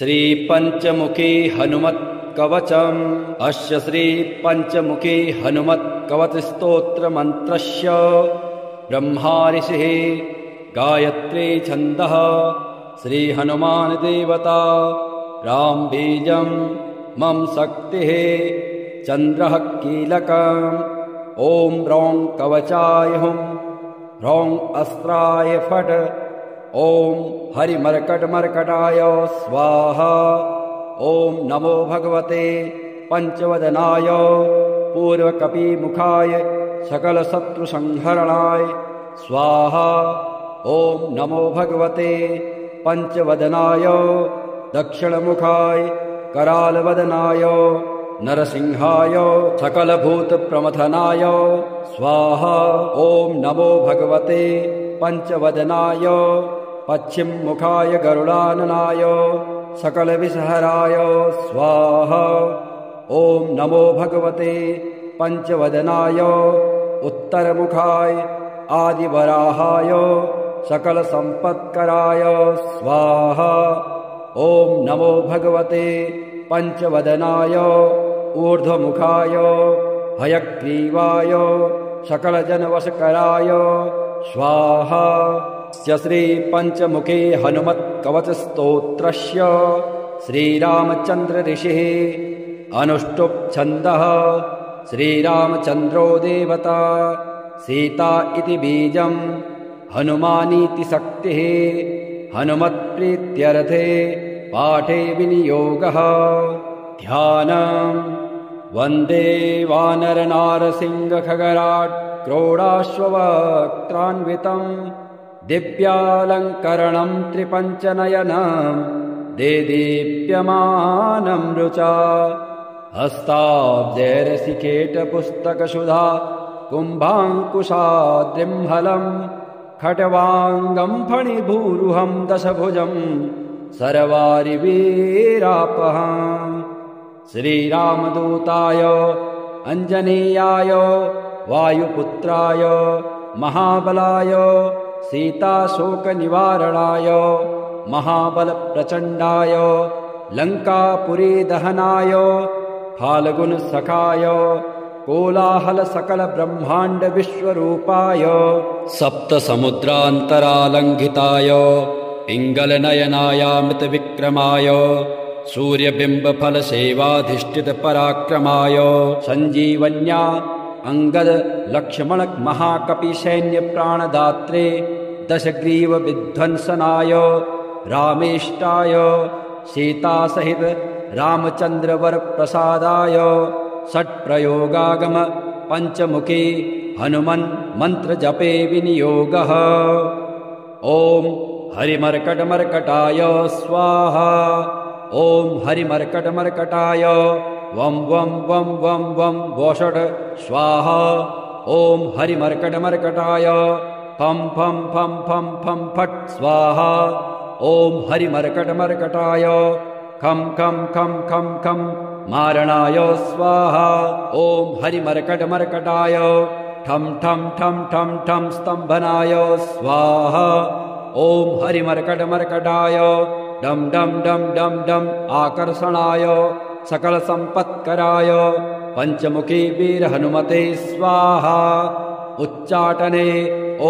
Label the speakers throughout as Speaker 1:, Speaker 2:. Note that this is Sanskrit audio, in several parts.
Speaker 1: श्री पंचमुखी हनुमत कवचम्। अस्य श्री पंचमुखी हनुमत कवच स्तोत्र मंत्रस्य ब्रह्मा ऋषिः गायत्री छन्दः श्री हनुमान देवता राम बीजं मम शक्तिः चंद्रः कीलकम्। ओम ह्रौं कवचाय हुं ह्रौं अस्त्राय फट्। ओम हरिमर्कटमर्कटाय स्वाहा। ओम नमो भगवते पंचवदनाय पूर्वकपिमुखाय सकलशत्रुसंहरणाय स्वाहा। ओम नमो भगवते पंचवदनाय दक्षिणमुखाय करालवदनाय नरसिंहाय सकलभूतप्रमथनाय स्वाहा। ओम नमो भगवते पंचवदनाय पश्चिममुखाय गरुडाननाय सकलविषहराय स्वाहा। ओम नमो भगवते पंचवदनाय उत्तरमुखाय आदिवराहाय सकलसम्पत्कराय स्वाहा। ओम नमो भगवते पंचवदनाय ऊर्ध्वमुखाय हयग्रीवाय सकलजनवशकराय स्वाहा। श्री पंचमुखी हनुमत कवच स्तोत्रस्य श्रीरामचंद्र ऋषिः अनुष्टुप् छन्दः श्रीरामचंद्रो देवता सीता इति बीजं हनुमानीति शक्तिः हनुमत्प्रीत्यर्थे पाठे विनियोगः। ध्यानम् वन्दे वानरनारसिंहखगराट् क्रोडाश्ववक्त्रान्वितं दिव्यालङ्करणं त्रिपञ्चनयनं देदीप्यमानं रुचा। हस्ताब्जैरसिकेटपुस्तकसुधा कुम्भाङ्कुशाद्रिम्हलं खट्वाङ्गं फणिभूरुहं दशभुजं सर्वारिवीरापहम्। श्रीरामदूताय अंजनीयाय वायुपुत्राय महाबलाय सीताशोकनिवारणाय महाबलप्रचण्डाय लङ्कापुरीदहनाय फाल्गुनसखाय कोलाहलसकलब्रह्माण्डविश्वरूपाय सप्तसमुद्रान्तरालङ्घिताय पिङ्गलनयनायामृतविक्रमाय सूर्यबिम्बफलसेवाधिष्ठितपराक्रमाय सञ्जीवन्या अंगद लक्ष्मण महाकपिसैन्यप्राणदात्रे दशग्रीवविध्वंसनाय रामेष्टाय सीतासहित रामचन्द्रवरप्रसादाय षट्प्रयोगागम पंचमुखी हनुमन् मन्त्रजपे विनियोगः। ओम हरिमर्कटमर्कटाय स्वाहा। ओम हरिमर्कटमर्कटाय वं वं वं वं वं वोषट् स्वाहा। ओम हरिमर्कटमर्कटाय फं फं फं फं फं फट् स्वाहा। ओम हरिमर्कटमर्कटाय खं खं खं खं खं मारणाय स्वाहा। ओम हरिमर्कटमर्कटाय ठं ठं ठं ठं ठं स्तम्भनाय स्वाहा। ओम हरिमर्कटमर्कटाय डम डम डम डम डम आकर्षणाय सकल संपत्कराय पंचमुखी वीर हनुमते स्वाहा। उच्चाटने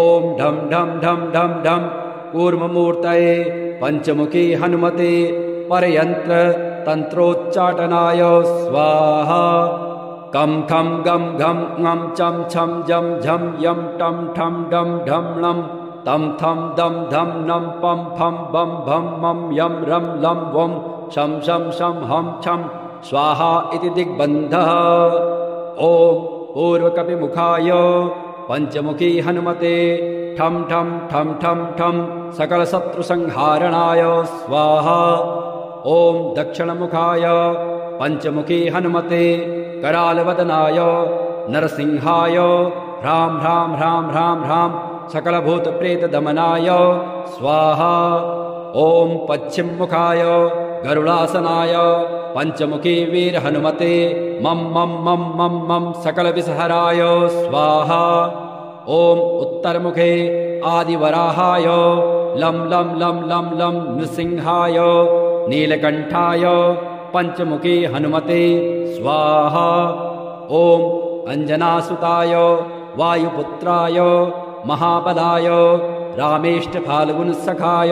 Speaker 1: ओम ढम ढम ढम ढम ढम कूर्ममूर्तये पंचमुखी हनुमते परयंत्र तंत्रोच्चाटनाय स्वाहा। कम खम गम घम ngम चम छम जम झम यम टम ठम डम ढम णम तम थम दम धम नम पम फम बम भम मम यम रम लम वम शम शम शम हम छम स्वाहा इति दिग्बन्धः। ओम पूर्वकपिमुखाय पंचमुखी हनुमते ठम ठम ठम ठम ठम सकलशत्रुसंहारणाय स्वाहा। ओम दक्षिणमुखाय पंचमुखी हनुमते करालवदनाय नरसिंहाय ह्रां ह्रां ह्रां ह्रां ह्रां सकलभूतप्रेतदमनाय स्वाहा। ओम पश्चिममुखाय गरुडासनाय पंचमुखी वीर हनुमते मम मम मम मम मम सकलविषहराय स्वाहा। ओम उत्तरमुखे आदिवराहाय लं लं लं लं लं नृसिंहाय नीलकण्ठाय पञ्चमुखे हनुमते स्वाहा। ॐ अञ्जनासुताय वायुपुत्राय महाबलाय रामेष्टफाल्गुनसखाय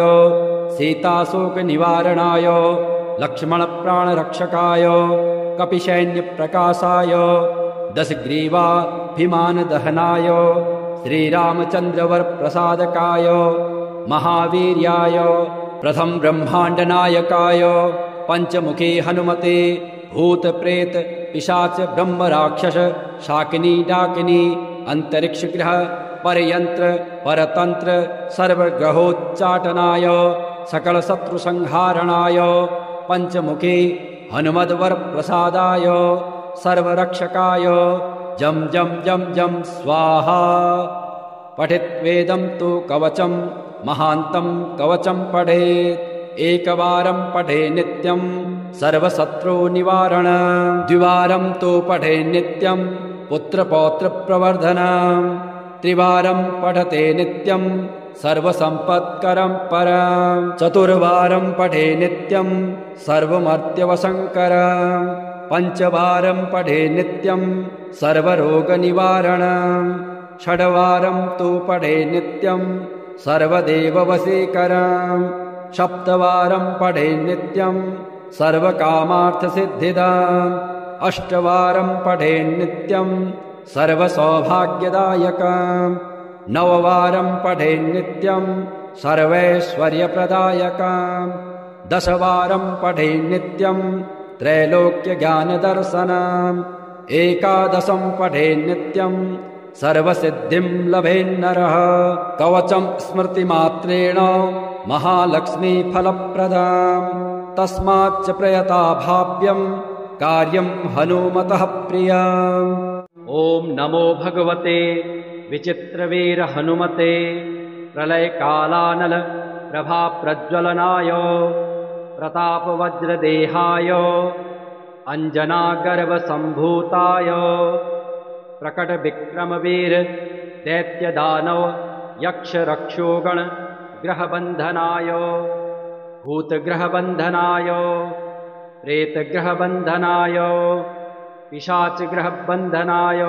Speaker 1: सीताशोकनिवारणाय लक्ष्मणप्राणरक्षकाय कपिसैन्यप्रकाशाय दशग्रीवाभिमानदहनाय श्रीरामचन्द्रवरप्रसादकाय महावीर्याय प्रथम ब्रह्माण्डनायकाय पञ्चमुखे हनुमते भूतप्रेत पिशाच ब्रह्मराक्षस शाकिनी डाकिनी अंतरिक्षग्रह परयंत्र परतंत्र सर्वग्रहोच्चाटनाय सकलशत्रुसंहारणाय पञ्चमुखे हनुमद्वरप्रसादाय सर्वरक्षकाय जं जं जं जं स्वाहा। पठित्वेदं तु कवचं महान्तं कवचं पठेत् एकवारं पठे नित्यं सर्वशत्रुनिवारण द्विवारं तु पठे नित्यं पुत्रपौत्रप्रवर्धनम् त्रिवारं पठते नित्यं सर्वसम्पत्करं परम् चतुर्वारं पठे नित्यं सर्वमर्त्यवसङ्करम् पञ्चवारं पठे नित्यं सर्वरोगनिवारणम् षड्वारं तु पठे नित्यं सर्वदेववशीकरम् सप्तवारं पठे नित्यं सर्वकामार्थसिद्धिदाम् अष्टवारं पठे नित्यं सर्वसौभाग्यदायकम् नववारं पठे नित्यं सर्वैश्वर्यप्रदायकम् दशवारं पठे नित्यं त्रैलोक्यज्ञानदर्शनम् एकादशं पठे नित्यं सर्वसिद्धिं लभेन्नरः कवचं स्मृतिमात्रेण महालक्ष्मीफलप्रदाम् तस्माच्च प्रयता भाव्यं कार्यं हनुमतः प्रियम्। ॐ नमो भगवते विचित्रवीर हनुमते प्रलयकालानल प्रभाप्रज्वलनाय प्रतापवज्रदेहाय अञ्जनागर्भसम्भूताय प्रकटविक्रमवीर दैत्यदानव यक्षरक्षोगण ग्रहबन्धनाय भूतग्रहबन्धनाय प्रेतग्रहबन्धनाय पिशाचग्रहबन्धनाय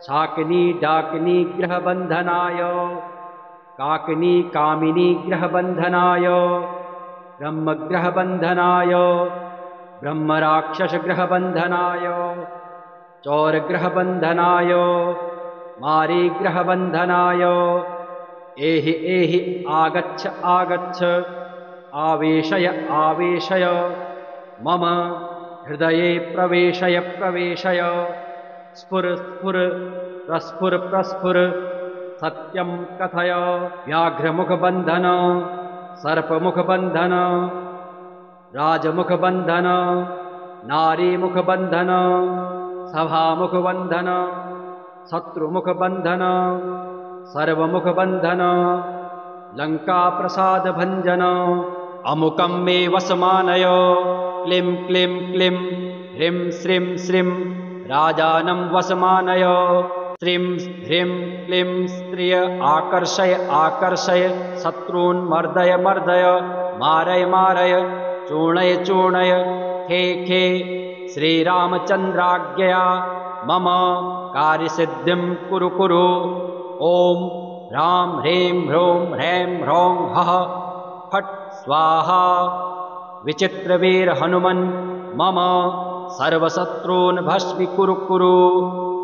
Speaker 1: शाकिनी डाकिनी ग्रहबन्धनाय काकिनी कामिनी ग्रहबन्धनाय ब्रह्मग्रहबन्धनाय ब्रह्मराक्षसग्रहबन्धनाय चौरग्रहबन्धनाय मारीग्रहबन्धनाय एहि एहि आगच्छ आगच्छ आवेशय आवेशय मम हृदये प्रवेशय प्रवेशय स्फुर स्फुर प्रस्फुर प्रस्फुर सत्यं कथय व्याघ्रमुखबन्धन सर्पमुखबन्धन राजमुखबन्धन नारीमुखबन्धन सभामुखबन्धन शत्रुमुखबन्धन सर्वमुखबन्धन लङ्काप्रसादभञ्जन अमुकं मे वसमानय क्लीं क्लीं क्लीं ह्रीं श्रीं श्रीं राजानं वसमानय श्रीं ह्रीं क्लीं स्त्रिय आकर्षय आकर्षय शत्रून् मर्दय मर्दय मारय मारय चूर्णय चूर्णय खे खे श्रीरामचन्द्राज्ञया मम कार्यसिद्धिं कुरु कुरु। ॐ ह्रां ह्रीं ह्रूं ह्रैं ह्रौं हः फट् स्वाहा। विचित्रवीर हनुमन् मम सर्वशत्रून् भस्मीकुरु कुरु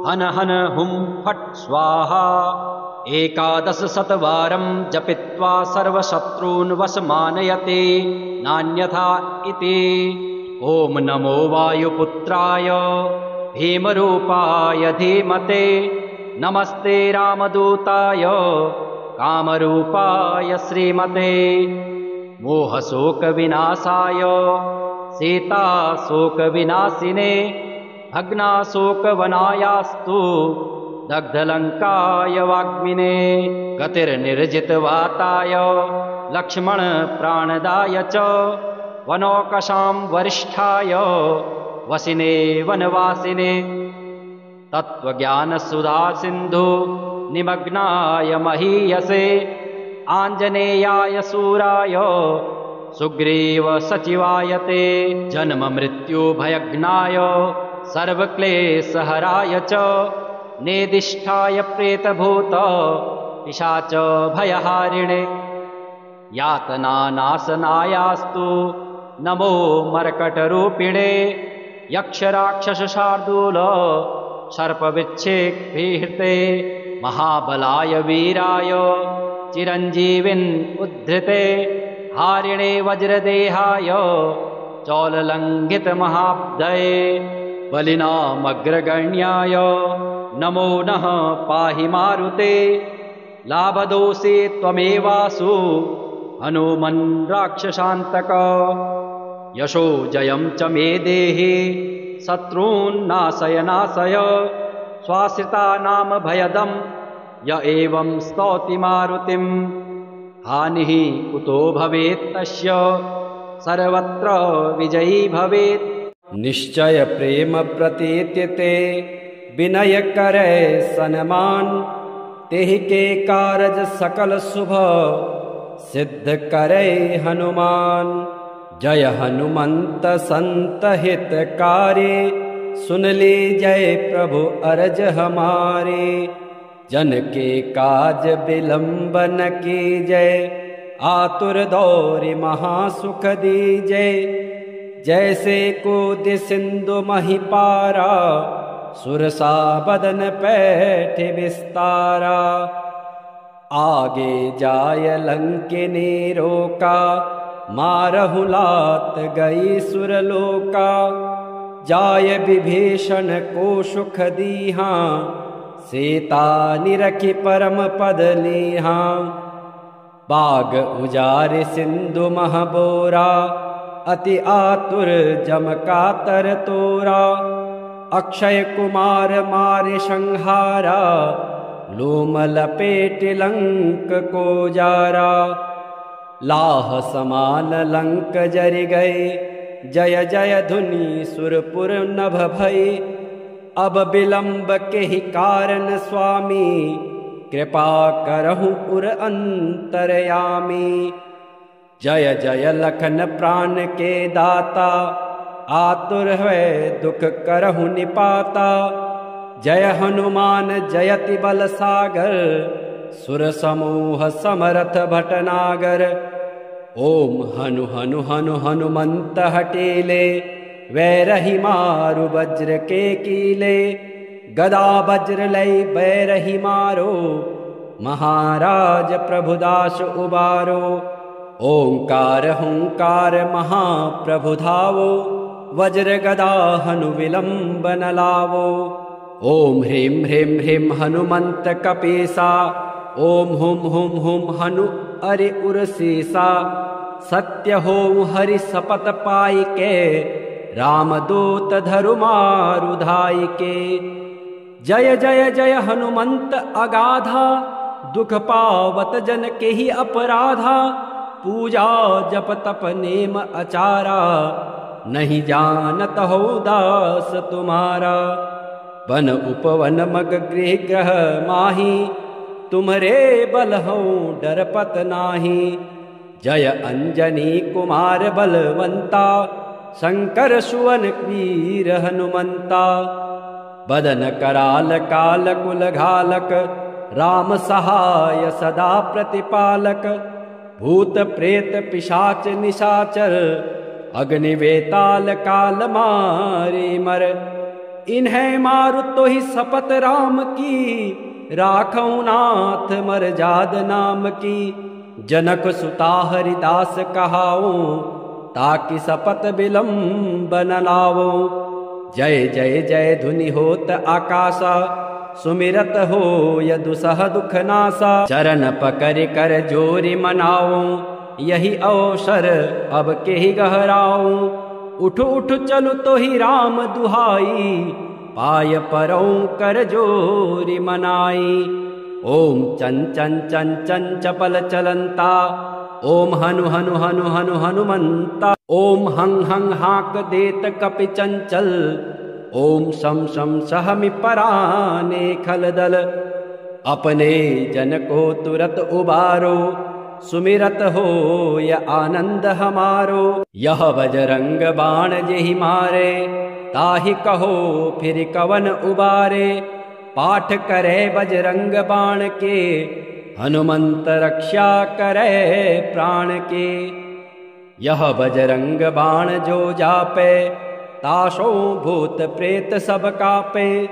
Speaker 1: हन हन हुं फट् स्वाहा। 1100 जपित्वा सर्वशत्रून् वशमानयते नान्यथा इति। ॐ नमो वायुपुत्राय भीमरूपाय धीमते नमस्ते रामदूताय कामरूपाय श्रीमते मोहशोकविनाशाय सीताशोकविनाशिने भग्नाशोकवनायास्तु दग्धलङ्काय वाग्मिने गतिर्निर्जितवाताय लक्ष्मण प्राणदाय च वनौकशां वरिष्ठाय वसिने वनवासिने तत्त्वज्ञानसुधा सिन्धु निमग्नाय महीयसे आञ्जनेयाय शूराय सुग्रीव सचिवायते जन्म मृत्यु भयज्ञाय सर्वक्लेशहराय च नेदिष्ठाय प्रेतभूत पिशाच भयहारिणे यातनानाशनायास्तु नमो मर्कटरूपिणे यक्षराक्षसशार्दूल सर्पविच्छेदभीहृते महाबलाय वीराय चिरञ्जीविन् उद्धृते हारिणे वज्रदेहाय चौललङ्घितमहाब्धये बलिनामग्रगण्याय नमो नः पाहि मारुते लाभदोषे त्वमेवासु हनुमन् राक्षसान्तक यशो जयं च मे देहि शत्रून्नाशय नाशय स्वाश्रितानां भयदं य एवं स्तौति मारुतिं हानिः कुतो भवेत् तस्य सर्वत्र विजयी भवेत्। निश्चय प्रेम प्रतीत्यते विनय करे सन्मान तेहि के कारज सकल शुभ सिद्ध करे हनुमान। जय हनुमंत संत हितकारी सुन ली जय प्रभु अरज हमारे जन के काज विलंब न की जय आतुर दौरि महासुख दीजय। जैसे कूद सिंधु महिपारा सुरसा बदन पैठ विस्तारा आगे जाय लंकिनी रोका मारहु लात गई सुरलोका। जाय विभीषण को सुख दीहा सीता निरखि परम पद लीहा। बाग उजार सिंधु महबोरा अति आतुर जम कातर तोरा। अक्षय कुमार मारे संहारा लोम लपेट लंक को जारा। लाह समान लंक जरि गए जय जय धुनि सुरपुर नभ भई। अब विलंब के ही कारण स्वामी कृपा करहु उर अंतरयामी। जय जय लखन प्राण के दाता आतुर है दुख करहु निपाता। जय हनुमान जयति बल सागर सुर समूह समरथ भटनागर। ओम हनु हनु हनु हनुमंत हटेले वैरहि मारु वज्र के कीले। गदा वज्र लय बैरहि मारो महाराज प्रभुदास उबारो। ओंकार हुंकार महाप्रभु धावो वज्र गदा हनु विलंब न लावो। ओम ह्रीं ह्रीं ह्रीं हनुमंत कपीसा ओम हुम हुम हुम हनु अरि उरसीसा। सत्य हो हरि सपत पाई के रामदूत धरु मारु धाई के। जय जय जय हनुमंत अगाधा दुख पावत जन के ही अपराधा। पूजा जप तप नेम अचारा नहीं जानत हो दास तुम्हारा। वन उपवन मग गृह ग्रह माही तुम्हरे बल हो डरपत नाही। जय अंजनी कुमार बलवंता शंकर सुवन वीर हनुमंता। बदन कराल काल कुल घालक राम सहाय सदा प्रतिपालक। भूत प्रेत पिशाच निशाचर अग्नि वेताल काल मारे मर। इन्हें मारु तो ही शपथ राम की राखौ नाथ मर जाद नाम की। जनक सुता हरिदास कहाओ ताकि शपथ विलंब न लावो। जय जय जय धुनि होत आकाशा सुमिरत हो यदुसह दुख नासा। चरण पकड़ कर जोरि मनाओ यही अवसर अब के ही गहराओ। उठ उठ चलु तो ही राम दुहाई पाय परौ कर जोरि मनाई। ओम चन चन चन चन चपल चलंता ओम हनु हनु हनु हनु हनुमंता। ओम हं हं हाक देत कपि चंचल ओम शम शम सहमि पराने खलदल। अपने जन को तुरत उबारो सुमिरत हो य आनंद हमारो। यह बजरंग बाण जेहि मारे, ताहि कहो फिर कवन उबारे। पाठ करे बजरंग बाण के, हनुमंत रक्षा करे प्राण के। यह बजरंग बाण जो जापे, तासो भूत प्रेत सब कापे।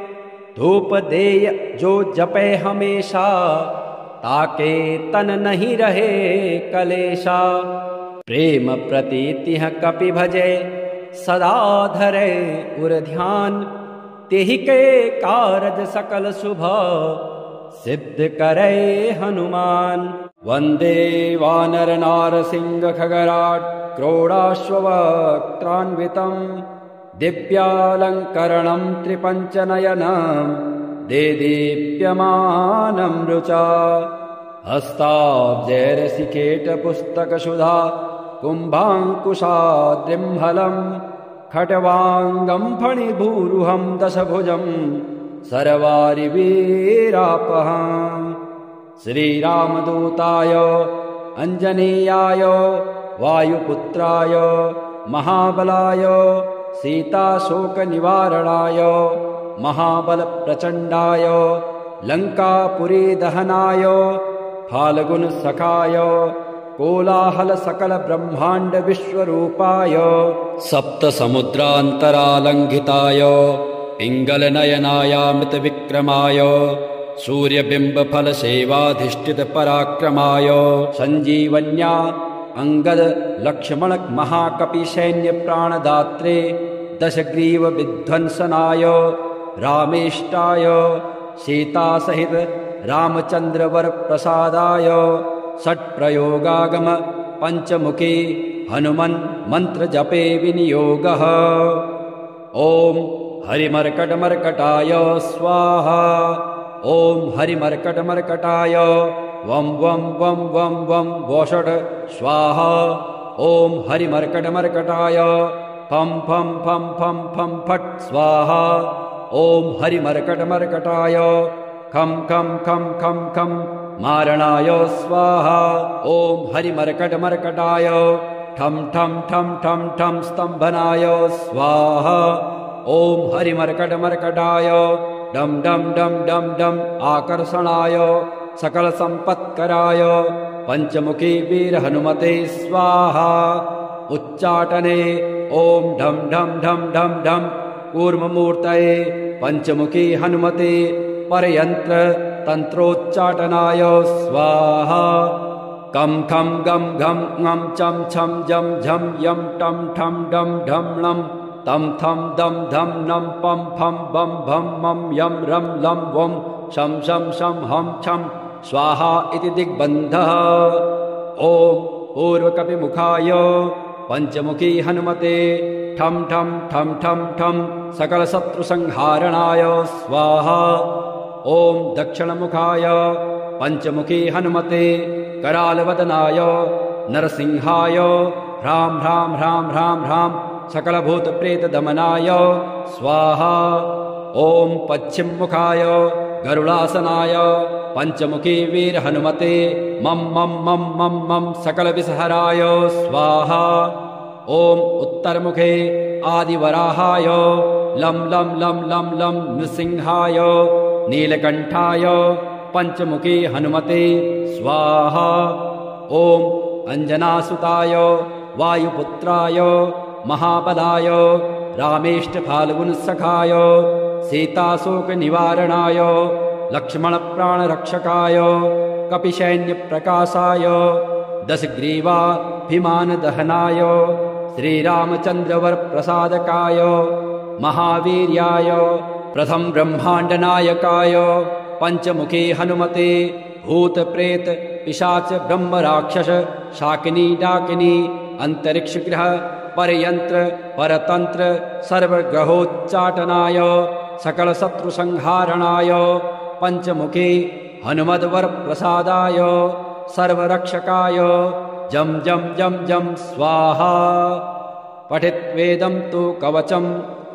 Speaker 1: धूप देय जो जपे हमेशा, ताके तन नहीं रहे कलेशा। प्रेम प्रतीति कपि भजे, सदा धरे उर ध्यान। तेहि के कारज सकल शुभ, सिद्ध करे हनुमान। वंदे वानर नारसिंह खगराट, क्रोडाश्ववक्त्रान्वितं। दिव्यालंकरणं त्रिपंचनयनं, देदीप्यमानं रुचा। हस्ताब्जैरसिकेटपुस्तकसुधा, कुम्भाङ्कुशाद्रिम्हलं। खट्वाङ्गं फणिभूरुहं दशभुजं, सर्वारिवीरापहम्। श्रीरामदूताय अंजनीयाय, वायुपुत्राय महाबलाय। सीताशोकनिवारणाय, महाबलप्रचण्डाय। लङ्कापुरी दहनाय, फाल्गुनसखाय। कोलाहल सकल ब्रह्माण्ड विश्वरूपाय। सप्तसमुद्रान्तरालङ्घिताय, पिङ्गलनयनायामृतविक्रमाय। सूर्यबिम्बफलसेवाधिष्ठित पराक्रमाय। सञ्जीवन्या अंगद लक्ष्मण महाकपि सैन्य प्राणदात्रे। दशग्रीव विध्वंसनाय, रामेष्टाय। सीता सहित रामचंद्र वर प्रसादाय। षट्प्रयोगागम पंचमुखी, हनुमन् मंत्र जपे विनियोगः। ओम हरिमर्कटमर्कटाय स्वाहा। ओम हरिमर्कटमर्कटाय वं वं वं वं वं वोषट स्वाहा। ओम हरिमर्कटमर्कटाय फं फं फं फं फं फट स्वाहा। ओम हरिमर्कटमर्कटाय खं खं खं खं खं मारणाय स्वाहा। ओम हरिमर्कटमर्कटाय ठं ठं ठं ठं ठं स्तंभनाय स्वाहा। ओम हरिमर्कटमर्कटाय डम डम डम डम डम आकर्षणाय सकल संपत्कराय। पंचमुखी वीर हनुमते स्वाहा। उच्चाटने ओम ढम ढम ढम ढम ढम कूर्ममूर्तये पंचमुखी हनुमते परयंत्र तंत्रोच्चाटनाय स्वाहा। कम खम गम घम ngम चम छम जम झम यम टम ठम डम ढम लं तम थम दम धम नम पम फम बम भम मम यम रम लं वम शम शम शम हम छम स्वाहा इति दिग्बन्धः। ओम पूर्वकपिमुखाय पंचमुखी हनुमते ठम ठम ठम ठम ठम सकल शत्रु संहारणाय स्वाहा। ओम दक्षिणमुखाय पंचमुखी हनुमते करालवदनाय नरसिंहाय ह्रां ह्रां ह्रां ह्रां ह्रां सकल भूत प्रेत दमनाय स्वाहा। ओम पश्चिममुखाय गरुड़ासनाय पंचमुखी वीर हनुमते मम मम मम मम मम सकल विषहराय स्वाहा। ओम उत्तरमुखे आदिवराहाय लं लं लं लं लं नृसिंहाय नीलकंठाय पंचमुखी हनुमते स्वाहा। ओम अंजनासुताय वायुपुत्राय महाबलाय रामेष्ट फाल्गुनसखाय सीताशोकनिवारणाय लक्ष्मण प्राणरक्षकाय कपिसैन्यप्रकाशाय दशग्रीवाभिमानदहनाय श्रीरामचन्द्रवरप्रसादकाय महावीर्याय प्रथम ब्रह्माण्डनायकाय पंचमुखी हनुमते भूत प्रेत पिशाच ब्रह्म राक्षस शाकिनी डाकिनी अंतरिक्ष ग्रह परयंत्र परतंत्र सर्वग्रहोच्चाटनाय सकल शत्रु संहारणाय पंचमुखी हनुमद्वर प्रसादाय सर्वरक्षकाय जम जम जम जम स्वाहा। पठित वेदं तु कवचं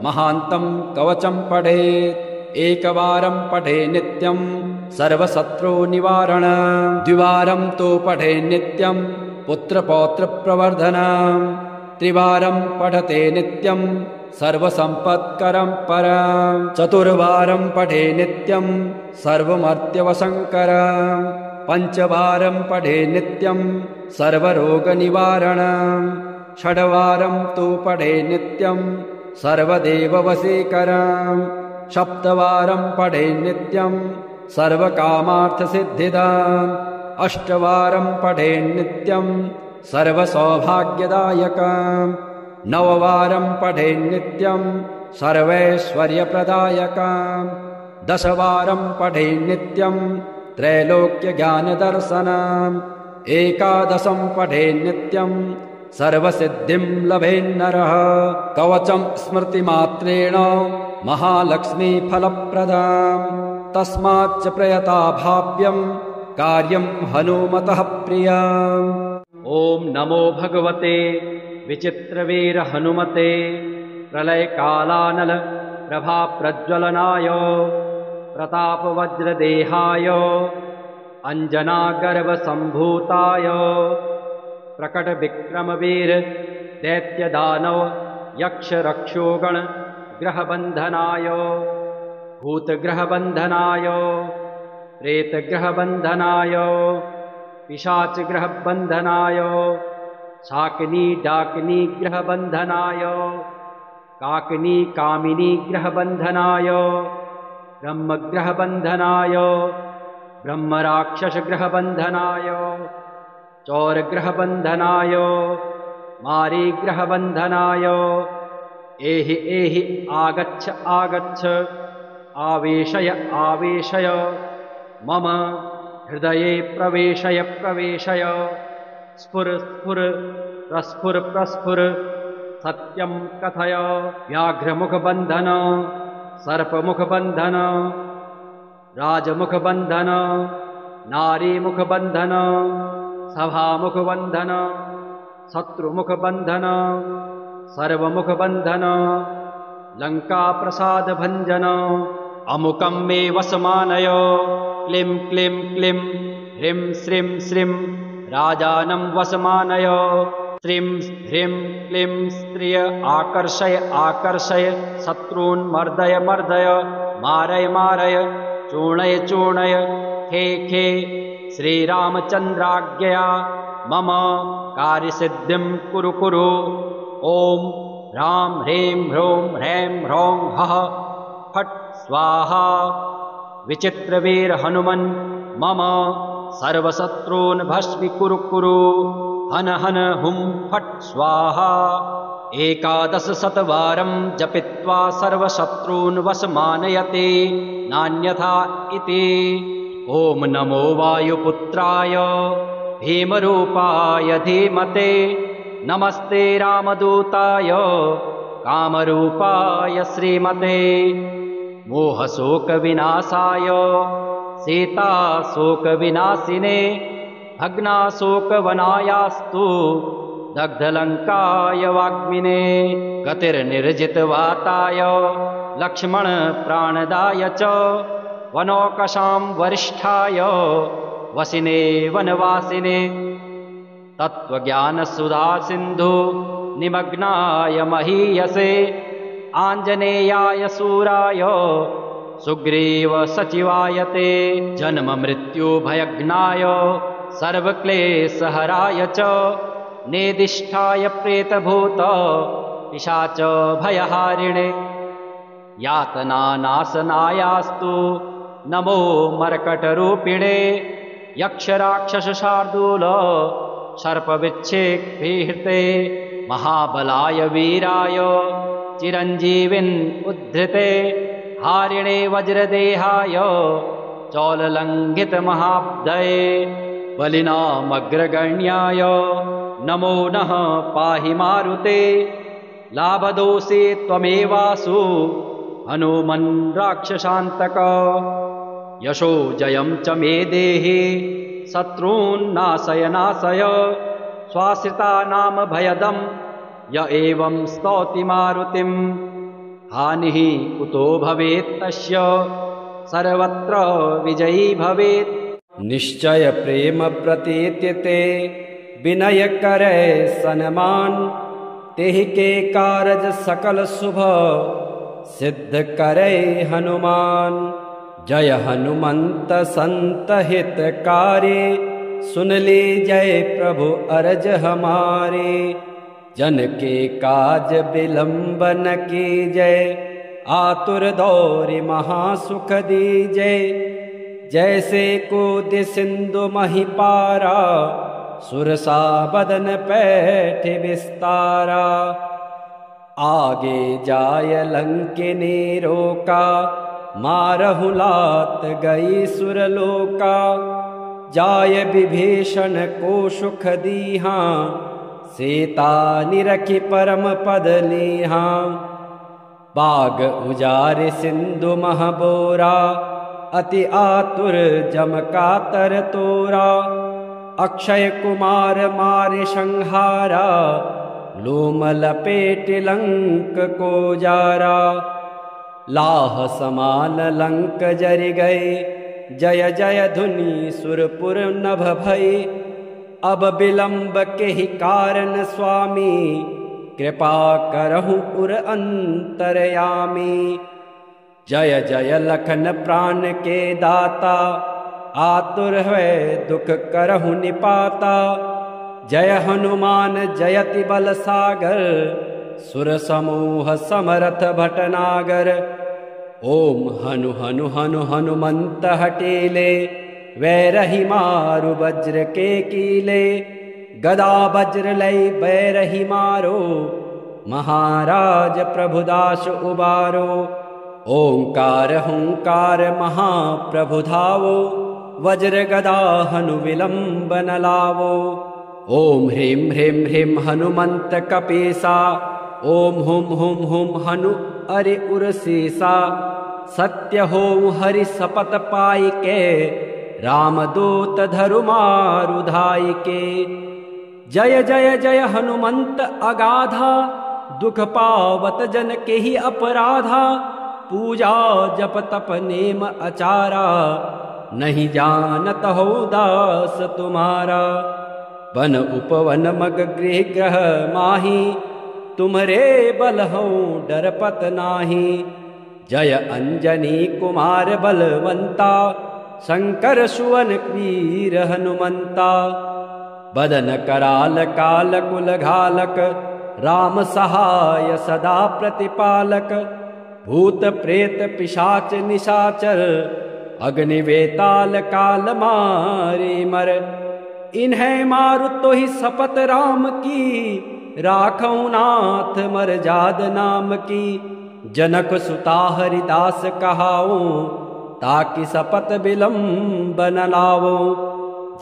Speaker 1: महान्तं कवचं पठेत् एकवारं पठे नित्यं सर्वशत्रुनिवारणम् द्विवारं तु पठे नित्यं पुत्रपौत्रप्रवर्धनम् त्रिवारं पठते नित्यं सर्वसम्पत्करं परम् चतुर्वारं पठे नित्यं सर्वमर्त्यवशङ्करम् पञ्चवारं पठे नित्यं सर्वरोगनिवारणम् षड्वारं तु पठे नित्यं सर्वदेववशीकरम् सप्तवारं पठे नित्यं सर्वकामार्थसिद्धिदाम् अष्टवारं पठे नित्यं सर्वसौभाग्यदायकम् नववारं पठे नित्यं सर्वैश्वर्यप्रदायकम् दशवारं पठे नित्यं त्रैलोक्यज्ञानदर्शनम् एकादशं पठे नित्यं सर्वसिद्धिं लभेन्नरः कवचं स्मृतिमात्रेण महालक्ष्मीफलप्रदाम् तस्माच्च प्रयता भाव्यं कार्यं हनुमतः प्रियम्। ॐ नमो भगवते विचित्रवीर हनुमते प्रलयकालानल प्रभाप्रज्वलनाय प्रतापवज्रदेहाय अञ्जनागर्भसम्भूताय प्रकटविक्रमवीर दैत्यदानव यक्षरक्षोगण ग्रहबन्धनाय भूतग्रहबन्धनाय प्रेतग्रहबन्धनाय पिशाचग्रहबन्धनाय शाकिनी डाकिनी ग्रहबन्धनाय काकिनी कामिनी ग्रहबन्धनाय ब्रह्मग्रहबन्धनाय ब्रह्मराक्षसग्रहबन्धनाय चौरग्रहबन्धनाय मारीग्रहबन्धनाय एहि एहि आगच्छ आगच्छ आवेशय आवेशय मम हृदये प्रवेशय प्रवेशय स्फुर स्फुर प्रस्फुर प्रस्फुर सत्यं कथय व्याघ्रमुखबन्धन सर्पमुखबन्धन राजमुखबन्धन नारीमुखबन्धन सभामुखबन्धन शत्रुमुखबन्धन सर्वमुखबन्धन लङ्काप्रसादभञ्जन अमुकं मे वसमानय क्लीं क्लीं क्लीं ह्रीं श्रीं श्रीं राजानं वसमानय श्रीं ह्रीं क्लीं स्त्रिय आकर्षय आकर्षय शत्रून् मर्दय मर्दय मारय मारय चूर्णय चूर्णय खे खे श्रीरामचन्द्राज्ञया मम कार्यसिद्धिं कुरु कुरु। ॐ ह्रां ह्रीं ह्रूं ह्रैं ह्रौं हः फट् स्वाहा। विचित्रवीर हनुमन् मम सर्वशत्रून् भस्मीकुरु कुरु। हन हन हुं फट् स्वाहा। 11 शतवारं जपित्वा सर्वशत्रून् वशमानयते नान्यथा इति। ॐ नमो वायुपुत्राय भीमरूपाय धीमते नमस्ते रामदूताय कामरूपाय श्रीमते मोहशोकविनाशाय सीताशोकविनाशिने भग्नाशोकवनायास्तु दग्धलङ्काय वाग्मिने गतिर्निर्जितवाताय लक्ष्मणप्राणदाय च वनौकसां वरिष्ठाय वसिने वनवासिने तत्त्वज्ञानसुधासिन्धु निमग्नाय महीयसे आञ्जनेयाय शूराय सुग्रीव सचिवाय ते जन्ममृत्युभयज्ञाय सर्वक्लेशहराय च नेदिष्ठाय प्रेतभूत पिशाच भयहारिणे यातनानाशनायास्तु नमो मर्कटरूपिणे यक्षराक्षसशार्दूल सर्पविच्छेदहृते महाबलाय वीराय चिरञ्जीविन् उद्धृते हारिणे वज्रदेहाय चौललङ्घितमहाब्धये बलिनामग्रगण्याय नमो नः पाहि मारुते लाभदोषे त्वमेवासु हनुमन् राक्षसान्तक यशो जयं च मे देहि शत्रून् नाशय नाशय स्वाश्रितानां भयदं य एवं स्तौति मारुतिं हानिः कुतो भवेत् तस्य सर्वत्र विजयी भवेत्। निश्चय प्रेम प्रतीत्यते विनय करे सन्मान, तेहि के कारज सकल शुभ सिद्ध करे हनुमान। जय हनुमंत संत हितकारी, सुन ली जय प्रभु अरज हमारे। जन के काज विलंब न कीजय, आतुर दौरि महासुख दीजय। जैसे कूद सिंधु महिपारा, सुरसा बदन पैठ विस्तारा। आगे जाय लंकिनी रोका, मारहु लात गई सुरलोका। जाय विभीषण को सुख दीहा, सीता निरखि परम पद लीहा। बाग उजार सिंधु महबोरा, अति आतुर जम कातर तोरा। अक्षय कुमार मारे संहारा, लोम लपेट लंक को जारा। लाह समान लंक जरि गए, जय जय धुनि सुरपुर नभ भई। अब विलंब के ही कारण स्वामी, कृपा करहु उर अंतरयामी। जय जय लखन प्राण के दाता, आतुर है दुख करहु निपाता। जय हनुमान जयति बल सागर, सुर समूह समरथ भटनागर। ओम हनु हनु हनु हनुमंत हटेले, वैरहि मारु वज्र के कीले। गदा वज्र लय बैरहि मारो, महाराज प्रभुदास उबारो। ओंकार हुंकार महाप्रभु धावो, वज्र गदा हनु विलंब न लावो। ओम ह्रीं ह्रीं ह्रीं हनुमंत कपीसा, ओम हुम हुम हुम हनु अरि उरसीसा। सत्य होम हरि सपत पाई के, रामदूत धरु मारु धाई के। जय जय जय हनुमंत अगाधा, दुख पावत जन के ही अपराधा। पूजा जप तप नेम अचारा, नहीं जानत हो दास तुम्हारा। वन उपवन मग गृह ग्रह माही, तुम्हरे बल हो डरपत नाही। जय अंजनी कुमार बलवंता, शंकर सुवन वीर हनुमंता। बदन कराल काल कुल घालक, राम सहाय सदा प्रतिपालक। भूत प्रेत पिशाच निशाचर, अग्नि वेताल काल मारे मर। इन्हें मारु तो ही सपत राम की, राखौ नाथ मर जाद नाम की। जनक सुता हरिदास कहाऊं, ताकि सपत विलंब न लावो।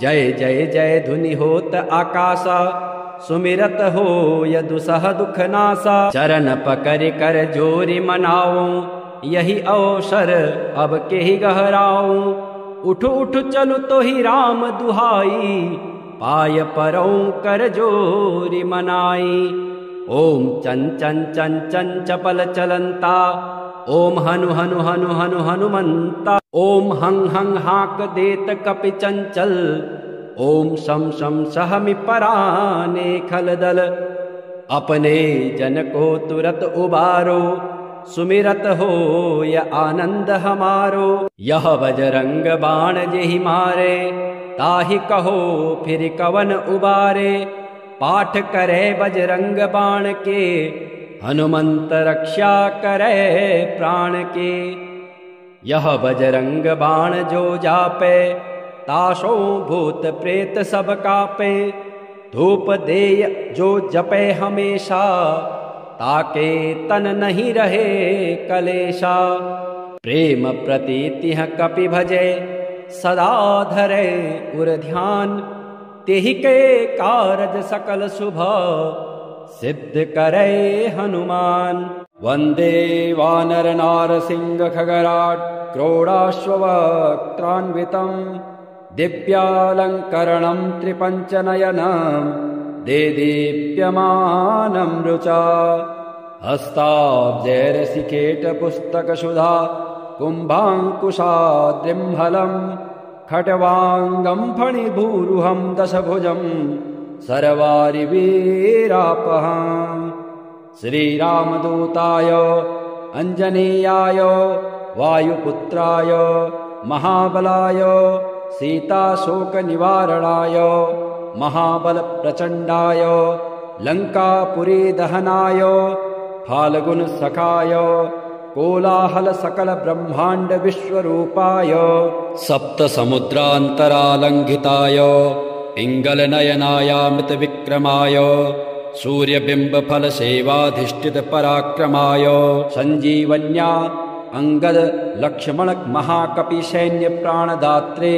Speaker 1: जय जय जय धुनि होत आकाशा, सुमिरत हो यदुसह दुख नासा। चरण पकड़ कर जोरि मनाओ, यही अवसर अब के ही गहराऊं। उठ उठ चलु तो ही राम दुहाई, पाय परौ कर जोरि मनाई। ओम चन चन चन चन चपल चलंता, ओम हनु हनु हनु हनु हनुमंता। ओम हंग हंग हाक देत कपि चंचल, ओम शम शम सहमि पराने खलदल। अपने जन को तुरत उबारो, सुमिरत हो य आनंद हमारो। यह बजरंग बाण जेहि मारे, ताहि कहो फिर कवन उबारे। पाठ करे बजरंग बाण के, हनुमंत रक्षा करे प्राण के। यह बजरंग बाण जो जापे, ताशो भूत प्रेत सब कापे। धूप देय जो जपे हमेशा, ताके तन नहीं रहे कलेशा। प्रेम प्रीति कपि भजे, सदा धरे उर ध्यान। तेहि के कारज सकल शुभ, सिद्ध करे हनुमान। वंदे वानर नारसिंह खगराट, क्रोडाश्ववक्त्रान्वितं। दिव्यालंकरणं त्रिपंचनयनं, देदीप्यमानं रुचा। हस्ताब्जैरसिकेट पुस्तक सुधा, कुम्भाङ्कुशाद्रिम्हलम् खट्वाङ्गं फणिभूरुहं दशभुजं सर्वारिवीरापहम् श्रीरामदूताय अञ्जनेयाय वायुपुत्राय महाबलाय सीताशोकनिवारणाय महाबलप्रचण्डाय लङ्कापुरीदहनाय फाल्गुनसखाय कोलाहलसकलब्रह्माण्डविश्वरूपाय सप्तसमुद्रान्तरालङ्घिताय पिङ्गलनयनायामृतविक्रमाय सूर्यबिम्बफलसेवाधिष्ठितपराक्रमाय सञ्जीवन्या अंगद लक्ष्मण महाकपिसैन्यप्राणदात्रे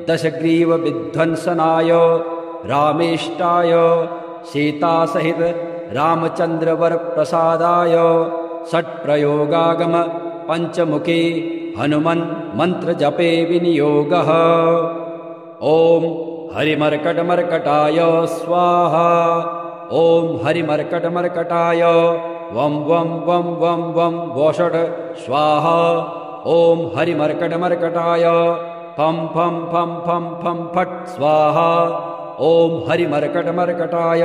Speaker 1: दशग्रीवविध्वंसनाय रामेष्टाय सीतासहित रामचन्द्रवरप्रसादाय षट्प्रयोगागम पञ्चमुखी हनुमन् मन्त्रजपे विनियोगः। ॐ हरिमर्कटमर्कटाय स्वाहा। ॐ हरिमर्कटमर्कटाय वं वं वं वं वं वोषट् स्वाहा। ॐ हरिमर्कटमर्कटाय फं फं फं फं फं फट् स्वाहा। ॐ हरिमर्कटमर्कटाय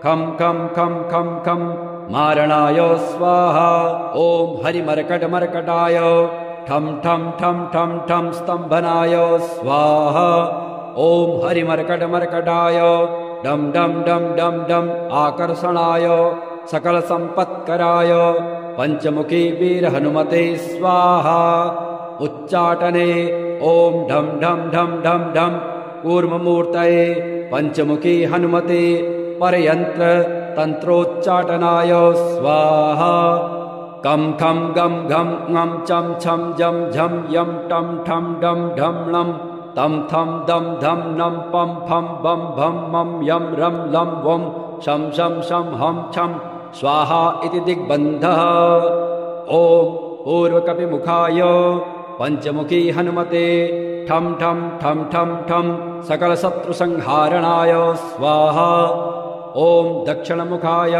Speaker 1: खं खं खं खं खं मारणाय स्वाहा। ॐ हरिमर्कटमर्कटाय ठं ठं ठं ठं ठं स्तम्भनाय स्वाहा। ॐ हरिमर्कटमर्कटाय डं डं डं डं डं आकर्षणाय सकलसम्पत्कराय पञ्चमुखी वीरहनुमते स्वाहा। उच्चाटने ॐ ढं ढं ढं ढं ढं कूर्ममूर्तये पञ्चमुखी हनुमते परयन्त्र तन्त्रोच्चाटनाय स्वाहा। कं खं गं घं ङं चं छं जं झं यं टं ठं डं ढं णं तं थं दं धं नं पं फं बं भं मं यं रं लं वं शं शं शं हं छं स्वाहा इति दिग्बन्धः। ॐ पूर्वकपिमुखाय पञ्चमुखी हनुमते ठं ठं ठं ठं ठं सकलशत्रुसंहारणाय स्वाहा। ॐ दक्षिणमुखाय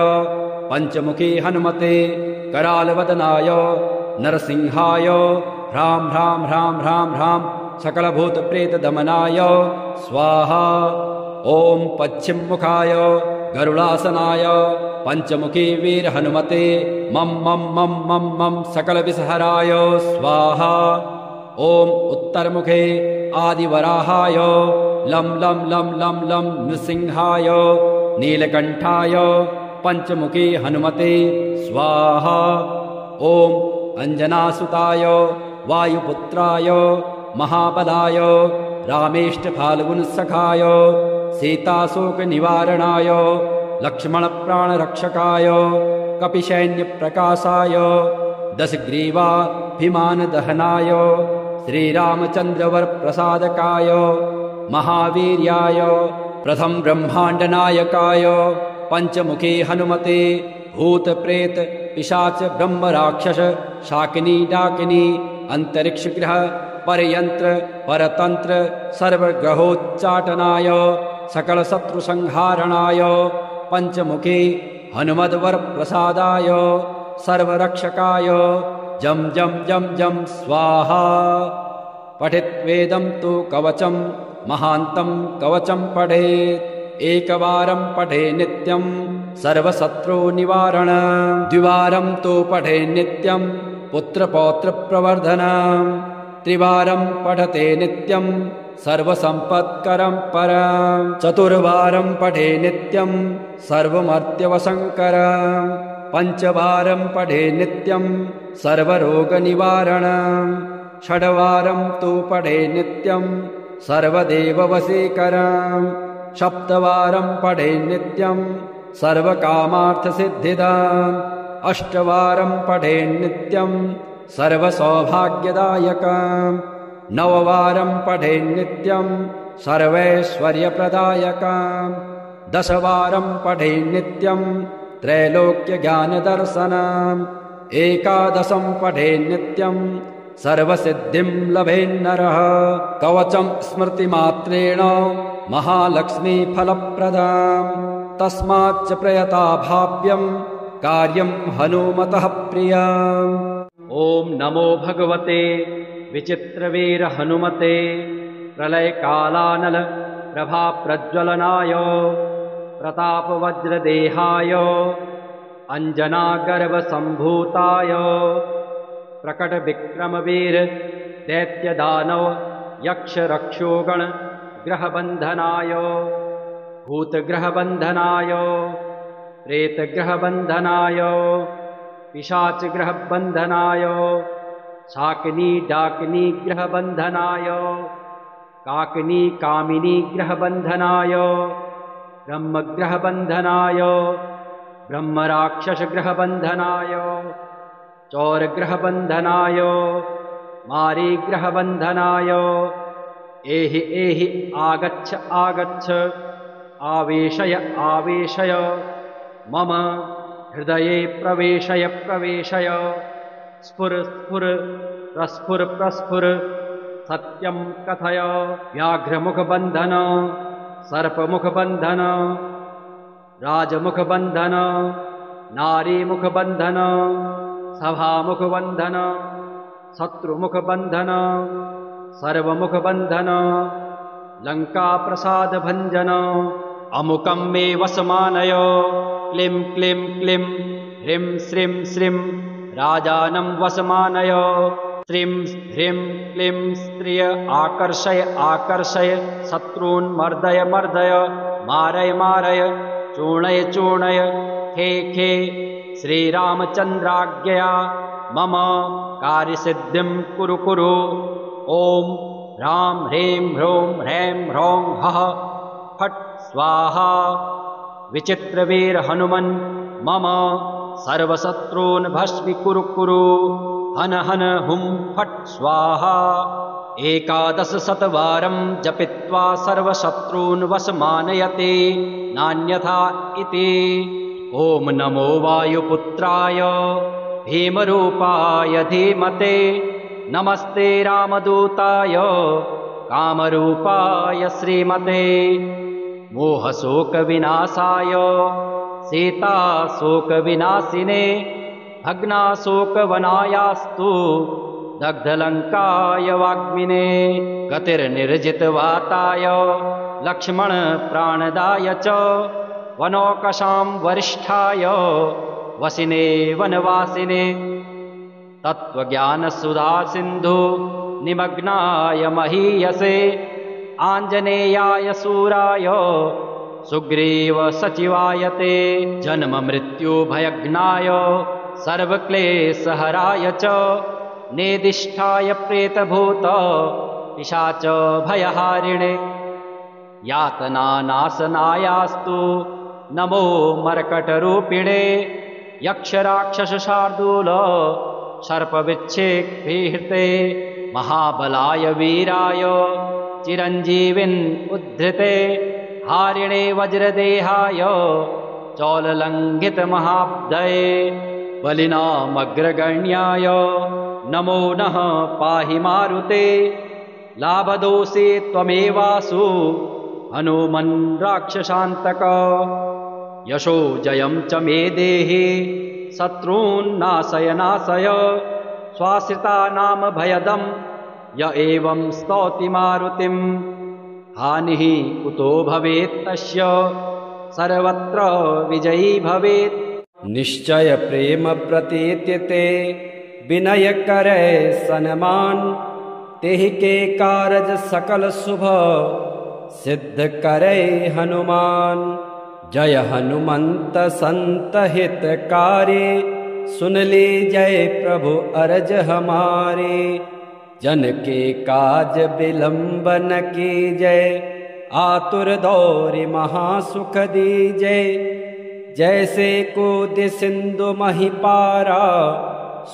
Speaker 1: पञ्चमुखी हनुमते करालवदनाय नरसिंहाय ह्रां ह्रां ह्रां ह्रां ह्रां सकलभूतप्रेतदमनाय स्वाहा। ॐ पश्चिममुखाय गरुडासनाय पञ्चमुखी वीरहनुमते मं मं मं मं मं सकलविषहराय स्वाहा। ॐ उत्तरमुखे आदिवराहाय लं लं लं लं लं नृसिंहाय नीलकण्ठाय पञ्चमुखी हनुमते स्वाहा। ॐ अञ्जनासुताय वायुपुत्राय महाबलाय रामेष्टफाल्गुनसखाय सीताशोकनिवारणाय लक्ष्मणप्राणरक्षकाय कपिसैन्यप्रकाशाय दशग्रीवाभिमानदहनाय श्रीरामचन्द्रवरप्रसादकाय महावीर्याय प्रथम ब्रह्माण्डनायकाय पञ्चमुखी हनुमते भूतप्रेत पिशाच ब्रह्मराक्षस शाकिनी डाकिनी अन्तरिक्षग्रह परयन्त्र परतन्त्र सर्वग्रहोच्चाटनाय सकलशत्रुसंहारणाय पञ्चमुखी हनुमद्वरप्रसादाय सर्वरक्षकाय जं जं जं जं स्वाहा। पठित्वेदं तु कवचं महान्तं कवचं पठेत् एकवारं पठे नित्यं सर्वशत्रुनिवारण द्विवारं तु पठे नित्यं पुत्रपौत्रप्रवर्धनम् त्रिवारं पठते नित्यं सर्वसम्पत्करं परम् चतुर्वारं पठे नित्यं सर्वमर्त्यवशङ्करम् पञ्चवारं पठे नित्यं सर्वरोगनिवारणम् षड्वारं तु पठे नित्यं सर्वदेववशीकरम् सप्तवारं पठे नित्यं सर्वकामार्थसिद्धिदम् अष्टवारं पठे नित्यं सर्वसौभाग्यदायकम् नववारं पठे नित्यं सर्वैश्वर्यप्रदायकम् दशवारं पठे नित्यं त्रैलोक्यज्ञानदर्शनम् एकादशं पठे नित्यं सर्वसिद्धिं लभेन्नरः कवचं स्मृतिमात्रेण महालक्ष्मीफलप्रदाम् तस्माच्च प्रयता भाव्यं कार्यं हनुमतः प्रियम्। ॐ नमो भगवते विचित्रवीर हनुमते प्रलयकालानल प्रभाप्रज्वलनाय प्रतापवज्रदेहाय अञ्जनागर्भसम्भूताय प्रकटविक्रमवीर दैत्यदानव यक्षरक्षोगण ग्रहबन्धनाय भूतग्रहबन्धनाय प्रेतग्रहबन्धनाय पिशाचग्रहबन्धनाय शाकिनी डाकिनी ग्रहबन्धनाय काकिनी कामिनी ग्रहबन्धनाय ब्रह्मग्रहबन्धनाय ब्रह्मराक्षसग्रहबन्धनाय चौरग्रहबन्धनाय मारीग्रहबन्धनाय एहि एहि आगच्छ आगच्छ आवेशय आवेशय मम हृदये प्रवेशय प्रवेशय स्फुर स्फुर प्रस्फुर प्रस्फुर सत्यं कथय व्याघ्रमुखबन्धन सर्पमुखबन्धन राजमुखबन्धन नारीमुखबन्धन सभामुखबन्धन शत्रुमुखबन्धन सर्वमुखबन्धन लङ्काप्रसादभञ्जन अमुकं मे वसमानय क्लीं क्लीं क्लीं ह्रीं श्रीं श्रीं राजानं वसमानय श्रीं ह्रीं क्लीं स्त्रिय आकर्षय आकर्षय शत्रून् मर्दय मर्दय मारय मारय चूर्णय चूर्णय खे खे श्रीरामचन्द्राज्ञया मम कार्यसिद्धिं कुरु कुरु ॐ ह्रां ह्रीं ह्रूं ह्रैं ह्रौं हः फट् स्वाहा विचित्रवीर हनुमन् मम सर्वशत्रून् भस्मीकुरु कुरु हन हन हुं फट् स्वाहा 1100 जपित्वा सर्वशत्रून् वशमानयते नान्यथा इति। ॐ नमो वायुपुत्राय भीमरूपाय धीमते नमस्ते रामदूताय कामरूपाय श्रीमते मोहशोकविनाशाय सीताशोकविनाशिने भग्नाशोकवनायास्तु दग्धलङ्काय वाग्मिने गतिर्निर्जितवाताय लक्ष्मण प्राणदाय च वनौकशां वरिष्ठाय वसिने वनवासिने तत्त्वज्ञानसुधा सिन्धु निमग्नाय महीयसे आञ्जनेयाय शूराय सुग्रीव सचिवायते जन्म मृत्यु भयघ्नाय सर्वक्लेशहराय च नेदिष्ठाय प्रेतभूत पिशाच भयहारिणे यातनानाशनायास्तु नमो मर्कटरूपिणे यक्षराक्षसशार्दूल सर्पविच्छेक्तीर्थे महाबलाय वीराय चिरञ्जीविन् उद्धृते हारिणे वज्रदेहाय चौललङ्घितमहाब्धये बलिनामग्रगण्याय नमो नः पाहि मारुते लाभदोषे त्वमेवासु हनुमन् राक्षसान्तक यशो जयं च मे देहि शत्रून् नाशय नाशय स्वाश्रितानां भयदं य एवं स्तौति मारुतिं हानिः कुतो भवेत् तस्य सर्वत्र विजयी भवेत्।
Speaker 2: निश्चय प्रेम प्रतीत्यते विनय करे सन्मान तेहि के कारज सकल शुभ सिद्ध करे हनुमान। जय हनुमंत संत हितकारी सुन ली जय प्रभु अरज हमारे जन के काज विलंब न की जय आतुर दौरि महासुख दी जय। जैसे कूद सिंधु महिपारा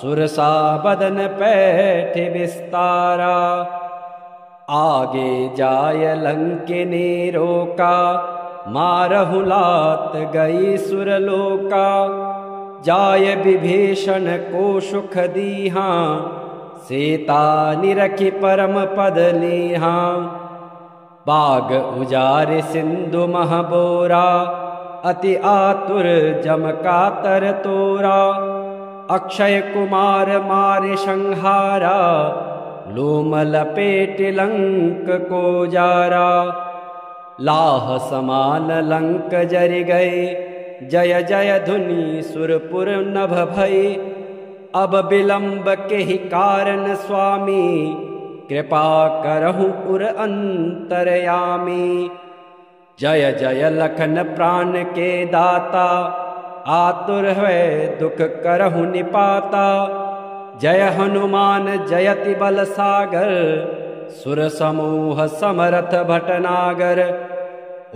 Speaker 2: सुरसा बदन पैठ विस्तारा आगे जाय लंकिनी रोका मारहु लात गई सुरलोका। जाय विभीषण को सुख दीहा सीता निरखि परम पद लीहा। बाग उजार सिंधु महबोरा अति आतुर जम कातर तोरा। अक्षय कुमार मारे संहारा, लोम लपेट लंक को जारा। लाह समान लंक जरि गए, जय जय धुनि सुरपुर नभ भई। अब विलंब के ही कारण स्वामी, कृपा करहु उर अंतरयामी। जय जय लखन प्राण के दाता, आतुर है दुख करहु निपाता। जय हनुमान जयति बल सागर, सुर समूह समरथ भटनागर।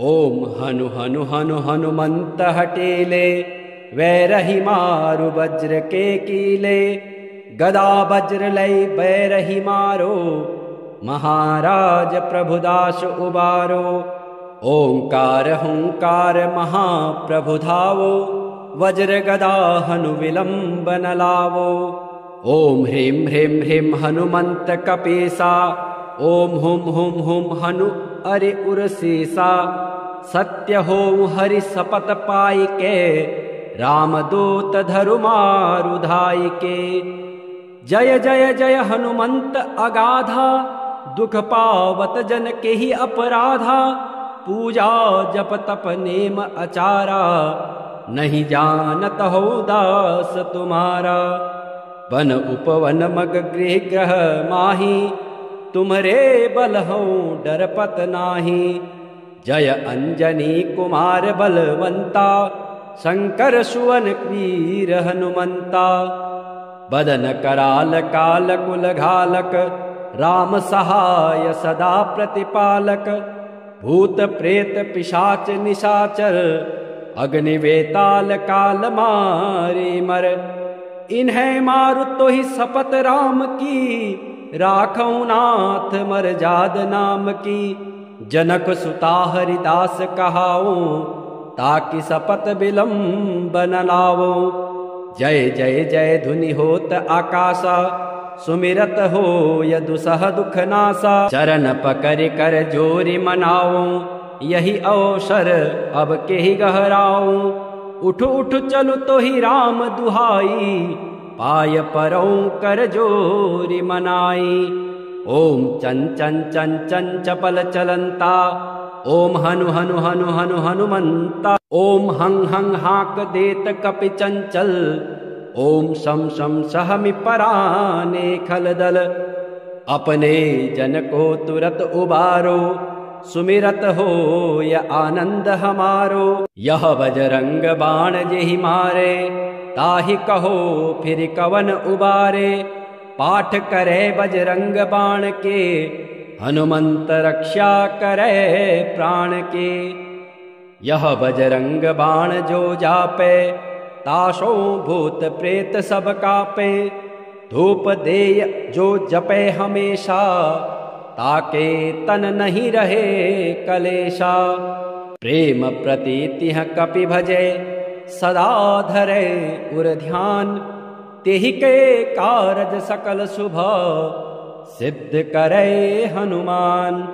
Speaker 2: ओम हनु हनु हनु हनुमंत हटेले, वैरहि मारु वज्र के कीले। गदा वज्र लई बैरहि मारो, महाराज प्रभुदास उबारो। ओंकार हुंकार महाप्रभु धावो, वज्र गदा हनु विलंब न लावो। ओम ह्रीं ह्रीं ह्रीं हनुमंत कपीसा, ओम हुम हुम हुम हनु अरि उरसीसा। सत्य हो हरि सपत पाई के, रामदूत धरु मारु धाई के। जय जय जय हनुमंत अगाधा, दुख पावत जन के ही अपराधा। पूजा जप तप नेम अचारा, नहीं जानत हो दास तुम्हारा। वन उपवन मग गृह ग्रह माही, तुम्हरे बल हो डरपत नाही। जय अंजनी कुमार बलवंता, शंकर सुवन वीर हनुमंता। बदन कराल काल कुल घालक, राम सहाय सदा प्रतिपालक। भूत प्रेत पिशाच निशाचर, अग्नि वेताल काल मारे मर। इन्हें मारु तो ही सपत राम की, राखौ नाथ मर जाद नाम की। जनक सुता हरिदास कहाओ, ताकि सपत विलंब न लावो। जय जय जय धुनि होत आकाशा, सुमिरत हो यदुसह दुख नासा। चरण पकड़ कर जोरि मनाओ, यही अवसर अब के ही गहराओ। उठ उठ चलु तो ही राम दुहाई, पाय परौ कर जोरि मनाई। ओम चन चन चन चन चपल चलंता, ओम हनु हनु हनु हनु हनुमंता। ओम हं हं हाक देत कपि चंचल, ओम शम शम सहमि पराने खलदल। अपने जन को तुरत उबारो, सुमिरत हो य आनंद हमारो। यह बजरंग बाण जेहि मारे, ताहि कहो फिर कवन उबारे। पाठ करे बजरंग बाण के, हनुमंत रक्षा करे प्राण के। यह बजरंग बाण जो जापे, ताशो भूत प्रेत सब कापे। धूप देय जो जपे हमेशा, ताके तन नहीं रहे कलेशा। प्रेम प्रीति कपि भजे, सदा धरे उर ध्यान। तेहि के कारज सकल शुभ, सिद्ध करे हनुमान।